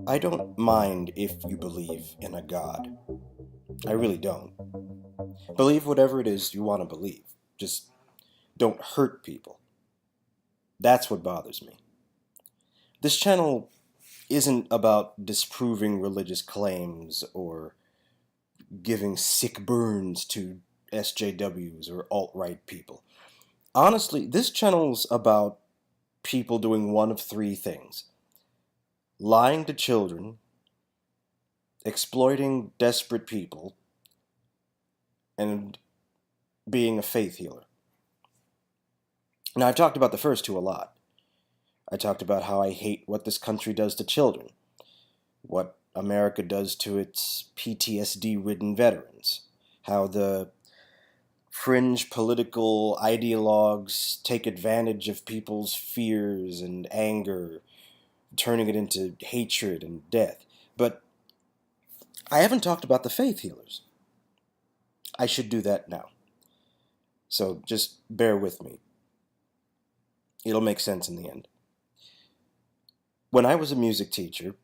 I don't mind if you believe in a God. I really don't. Believe whatever it is you want to believe. Just don't hurt people. That's what bothers me. This channel isn't about disproving religious claims or giving sick burns to SJWs or alt-right people. Honestly, this channel's about people doing one of three things: lying to children, exploiting desperate people, and being a faith healer. Now, I've talked about the first two a lot. I talked about how I hate what this country does to children, what America does to its PTSD-ridden veterans, how the fringe political ideologues take advantage of people's fears and anger, turning it into hatred and death. But I haven't talked about the faith healers. I should do that now. So just bear with me. It'll make sense in the end. When I was a music teacher,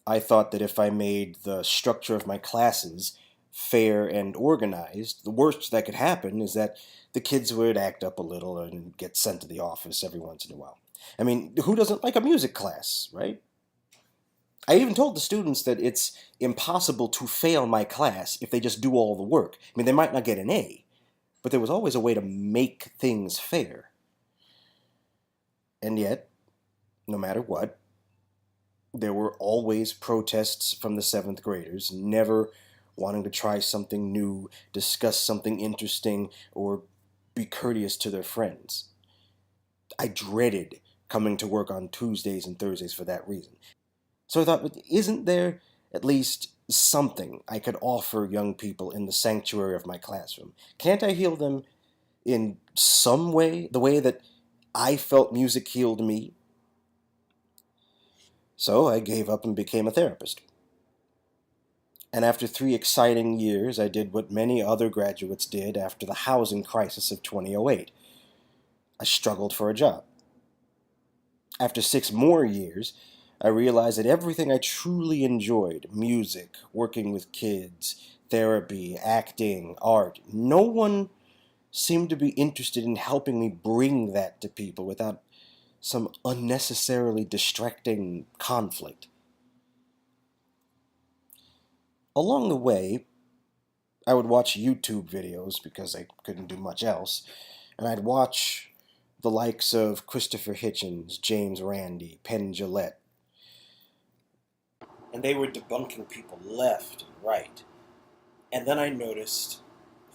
I thought that if I made the structure of my classes fair and organized, the worst that could happen is that the kids would act up a little and get sent to the office every once in a while. I mean, who doesn't like a music class, right? I even told the students that it's impossible to fail my class if they just do all the work. I mean, they might not get an A, but there was always a way to make things fair. And yet, no matter what, there were always protests from the 7th graders, never wanting to try something new, discuss something interesting, or be courteous to their friends. I dreaded coming to work on Tuesdays and Thursdays for that reason. So I thought, isn't there at least something I could offer young people in the sanctuary of my classroom? Can't I heal them in some way, the way that I felt music healed me? So I gave up and became a therapist. And after 3 exciting years, I did what many other graduates did after the housing crisis of 2008. I struggled for a job. After 6 more years, I realized that everything I truly enjoyed, music, working with kids, therapy, acting, art, no one seemed to be interested in helping me bring that to people without some unnecessarily distracting conflict. Along the way, I would watch YouTube videos because I couldn't do much else, and I'd watch the likes of Christopher Hitchens, James Randi, Penn Jillette, and they were debunking people left and right. And then I noticed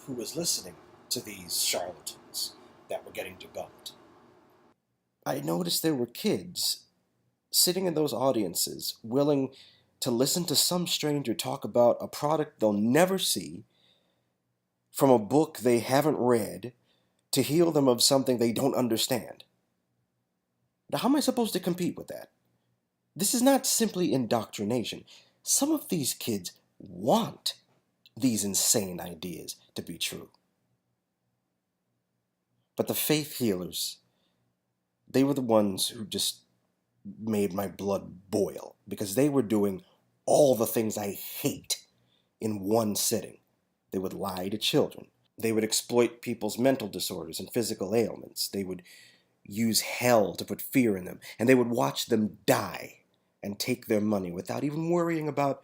who was listening to these charlatans that were getting debunked. I noticed there were kids sitting in those audiences willing to listen to some stranger talk about a product they'll never see, from a book they haven't read, to heal them of something they don't understand. Now, how am I supposed to compete with that? This is not simply indoctrination. Some of these kids want these insane ideas to be true. But the faith healers, they were the ones who just made my blood boil, because they were doing all the things I hate in one sitting. They would lie to children. They would exploit people's mental disorders and physical ailments. They would use hell to put fear in them. And they would watch them die and take their money without even worrying about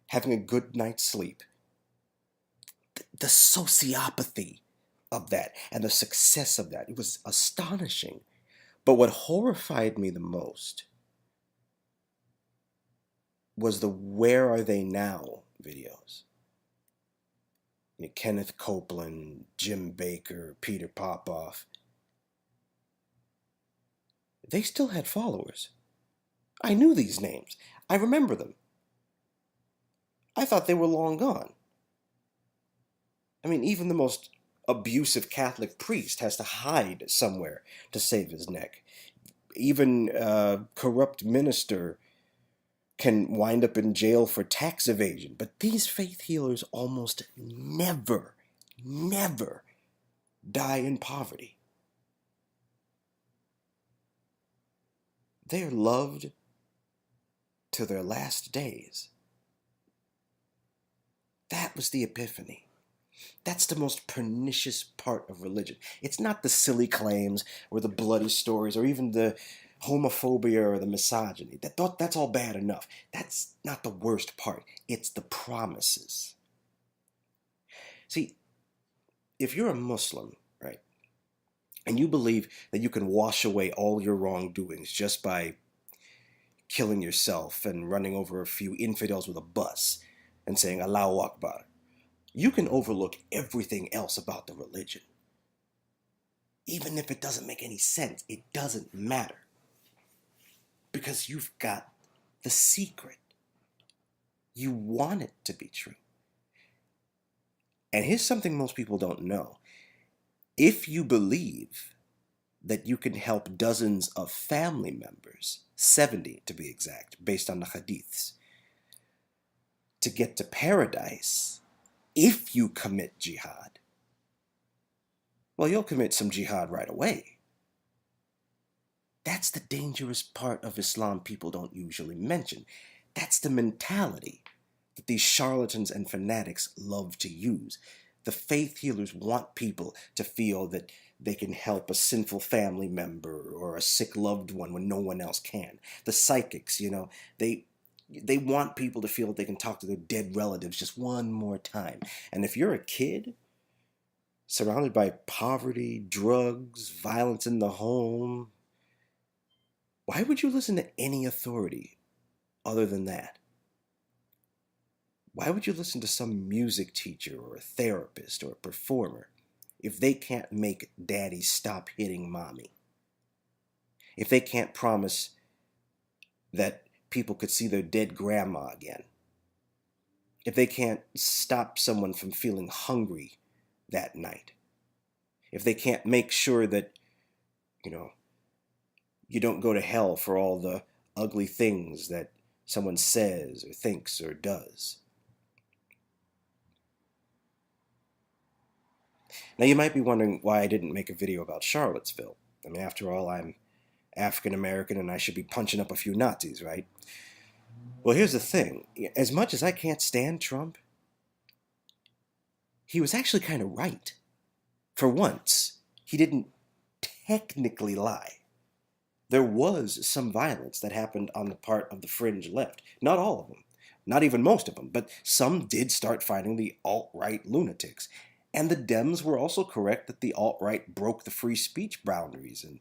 having a good night's sleep. The sociopathy of that and the success of that, it was astonishing. But what horrified me the most was the "Where Are They Now" videos. Kenneth Copeland, Jim Baker, Peter Popoff. They still had followers. I knew these names. I remember them. I thought they were long gone. I mean, even the most abusive Catholic priest has to hide somewhere to save his neck. Even a corrupt minister can wind up in jail for tax evasion. But these faith healers almost never die in poverty. They are loved to their last days. That was the epiphany. That's the most pernicious part of religion. It's not the silly claims or the bloody stories or even the homophobia or the misogyny. That's all bad enough. That's not the worst part. It's the promises. See, if you're a Muslim, right, and you believe that you can wash away all your wrongdoings just by killing yourself and running over a few infidels with a bus and saying Allahu Akbar, you can overlook everything else about the religion. Even if it doesn't make any sense, it doesn't matter. Because you've got the secret. You want it to be true. And here's something most people don't know. If you believe that you can help dozens of family members, 70 to be exact, based on the hadiths, to get to paradise, if you commit jihad, well, you'll commit some jihad right away. That's the dangerous part of Islam people don't usually mention. That's the mentality that these charlatans and fanatics love to use. The faith healers want people to feel that they can help a sinful family member or a sick loved one when no one else can. The psychics, they want people to feel that they can talk to their dead relatives just one more time. And if you're a kid surrounded by poverty, drugs, violence in the home, why would you listen to any authority other than that? Why would you listen to some music teacher or a therapist or a performer if they can't make daddy stop hitting mommy? If they can't promise that people could see their dead grandma again? If they can't stop someone from feeling hungry that night? If they can't make sure that, you don't go to hell for all the ugly things that someone says or thinks or does? Now, you might be wondering why I didn't make a video about Charlottesville. I mean, after all, I'm African American and I should be punching up a few Nazis, right? Well, here's the thing. As much as I can't stand Trump, he was actually kind of right. For once, he didn't technically lie. There was some violence that happened on the part of the fringe left. Not all of them, not even most of them, but some did start fighting the alt-right lunatics. And the Dems were also correct that the alt-right broke the free speech boundaries and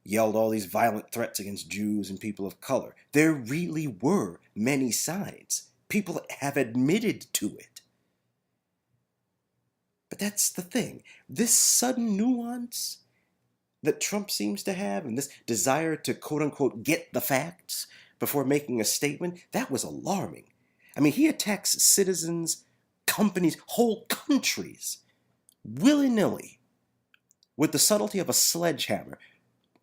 yelled all these violent threats against Jews and people of color. There really were many sides. People have admitted to it. But that's the thing. This sudden nuance that Trump seems to have and this desire to quote-unquote get the facts before making a statement, that was alarming. I mean, he attacks citizens, companies, whole countries, willy-nilly, with the subtlety of a sledgehammer.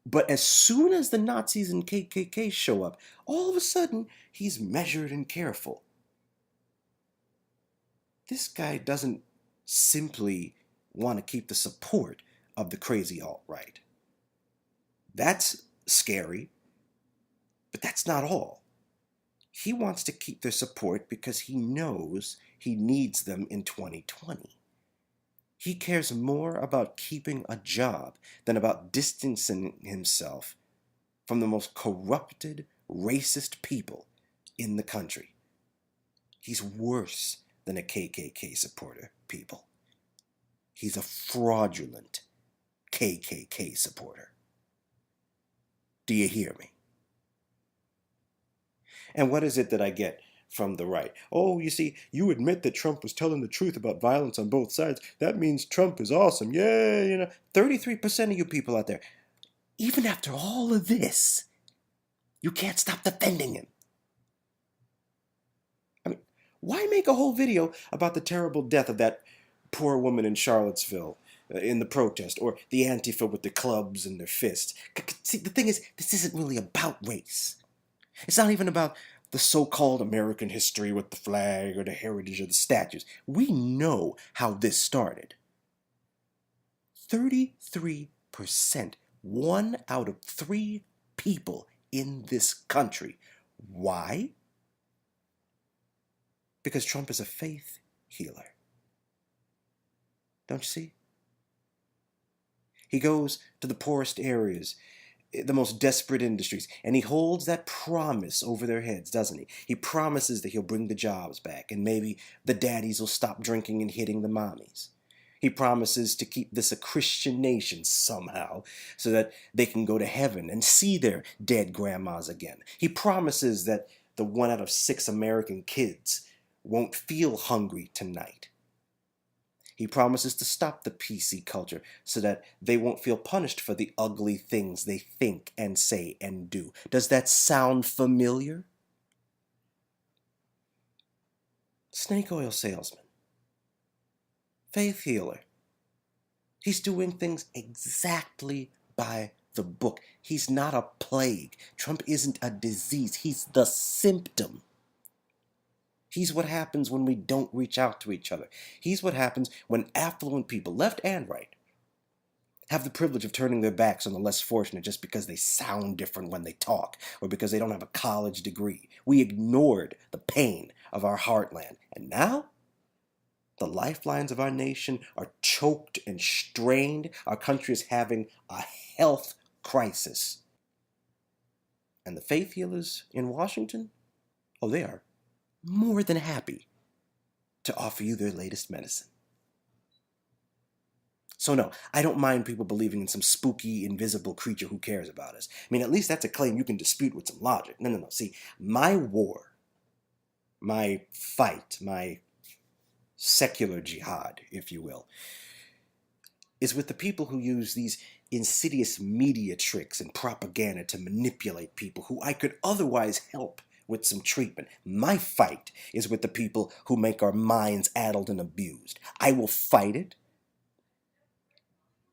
But as soon as the Nazis and KKK show up, all of a sudden, he's measured and careful. This guy doesn't simply want to keep the support of the crazy alt-right. That's scary, but that's not all. He wants to keep their support because he knows he needs them in 2020. He cares more about keeping a job than about distancing himself from the most corrupted, racist people in the country. He's worse than a KKK supporter, people. He's a fraudulent KKK supporter. Do you hear me? And what is it that I get from the right? Oh, you see, you admit that Trump was telling the truth about violence on both sides. That means Trump is awesome. Yeah, 33% of you people out there, even after all of this, you can't stop defending him. I mean, why make a whole video about the terrible death of that poor woman in Charlottesville in the protest, or the Antifa with their clubs and their fists? See, the thing is, this isn't really about race. It's not even about the so-called American history with the flag or the heritage of the statues. We know how this started. 33%, 1 out of 3 people in this country. Why? Because Trump is a faith healer. Don't you see? He goes to the poorest areas, the most desperate industries, and he holds that promise over their heads, doesn't he? He promises that he'll bring the jobs back, and maybe the daddies will stop drinking and hitting the mommies. He promises to keep this a Christian nation somehow so that they can go to heaven and see their dead grandmas again. He promises that the 1 out of 6 American kids won't feel hungry tonight. He promises to stop the PC culture so that they won't feel punished for the ugly things they think and say and do. Does that sound familiar? Snake oil salesman. Faith healer. He's doing things exactly by the book. He's not a plague. Trump isn't a disease. He's the symptom. He's what happens when we don't reach out to each other. He's what happens when affluent people, left and right, have the privilege of turning their backs on the less fortunate just because they sound different when they talk or because they don't have a college degree. We ignored the pain of our heartland. And now, the lifelines of our nation are choked and strained. Our country is having a health crisis. And the faith healers in Washington, oh, they are more than happy to offer you their latest medicine. So no, I don't mind people believing in some spooky, invisible creature who cares about us. I mean, at least that's a claim you can dispute with some logic. No. See, my war, my fight, my secular jihad, if you will, is with the people who use these insidious media tricks and propaganda to manipulate people who I could otherwise help with some treatment. My fight is with the people who make our minds addled and abused. I will fight it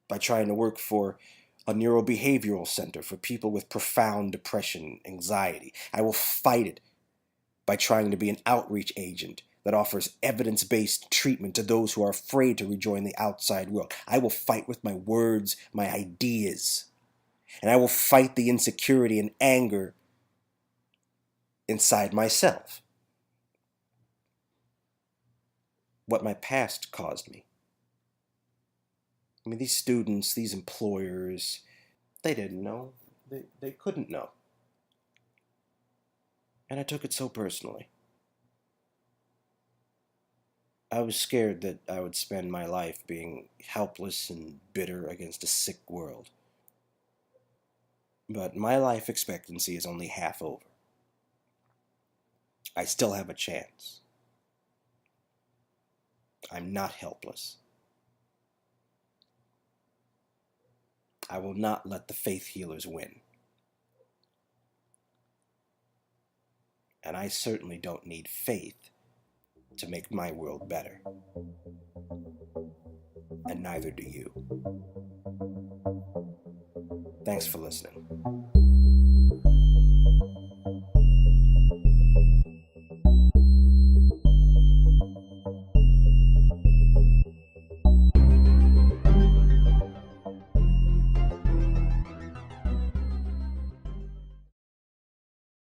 by trying to work for a neurobehavioral center for people with profound depression, anxiety. I will fight it by trying to be an outreach agent that offers evidence-based treatment to those who are afraid to rejoin the outside world. I will fight with my words, my ideas. And I will fight the insecurity and anger inside myself. What my past caused me. I mean, these students, these employers, they didn't know. They couldn't know. And I took it so personally. I was scared that I would spend my life being helpless and bitter against a sick world. But my life expectancy is only half over. I still have a chance. I'm not helpless. I will not let the faith healers win. And I certainly don't need faith to make my world better. And neither do you. Thanks for listening.